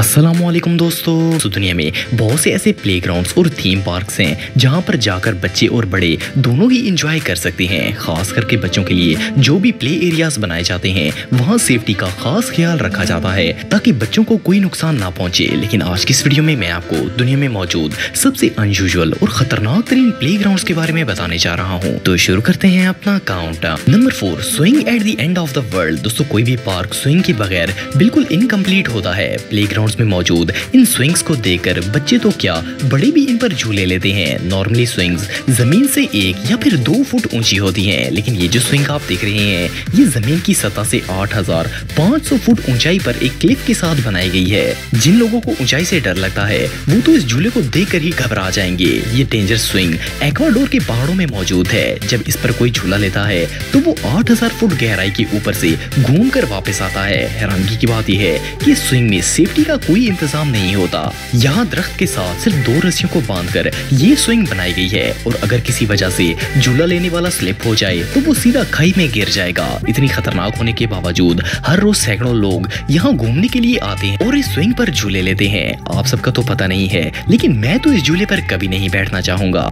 अस्सलामुअलैकुम दोस्तों। तो दुनिया में बहुत से ऐसे प्लेग्राउंड्स और थीम पार्क्स हैं जहां पर जाकर बच्चे और बड़े दोनों ही एंजॉय कर सकते हैं। खास करके बच्चों के लिए जो भी प्ले एरियाज बनाए जाते हैं वहां सेफ्टी का खास ख्याल रखा जाता है ताकि बच्चों को कोई नुकसान ना पहुंचे। लेकिन आज की इस वीडियो में मैं आपको दुनिया में मौजूद सबसे अनयूजुअल और खतरनाक तरीन प्लेग्राउंड्स के बारे में बताने जा रहा हूँ। तो शुरू करते हैं अपना count. Number 4, swing at the end of the world. दोस्तों, कोई भी पार्क स्विंग के बगैर बिल्कुल इनकम्प्लीट होता है। प्लेग्राउंड में मौजूद इन स्विंग्स को देखकर बच्चे तो क्या बड़े भी इन पर झूले लेते हैं। नॉर्मली स्विंग्स जमीन से 1 या फिर 2 फुट ऊंची होती हैं, लेकिन ये जो स्विंग आप देख रहे हैं ये जमीन की सतह से 8500 फुट ऊंचाई पर एक क्लिफ के साथ बनाई गई है। जिन लोगों को ऊंचाई से डर लगता है वो तो इस झूले को देखकर ही घबरा जाएंगे। ये डेंजर स्विंग एक्वाडोर के पहाड़ों में मौजूद है। जब इस पर कोई झूला लेता है तो वो 8000 फुट गहराई के ऊपर से घूम कर वापस आता है। हैरानगी की बात यह है कि स्विंग में सेफ्टी का कोई इंतजाम नहीं होता। यहाँ दरख्त के साथ सिर्फ 2 रस्सियों को बांधकर ये स्विंग बनाई गई है और अगर किसी वजह से झूला लेने वाला स्लिप हो जाए तो वो सीधा खाई में गिर जाएगा। इतनी खतरनाक होने के बावजूद हर रोज सैकड़ों लोग यहाँ घूमने के लिए आते हैं और इस स्विंग पर झूले लेते हैं। आप सबका तो पता नहीं है, लेकिन मैं तो इस झूले पर कभी नहीं बैठना चाहूंगा।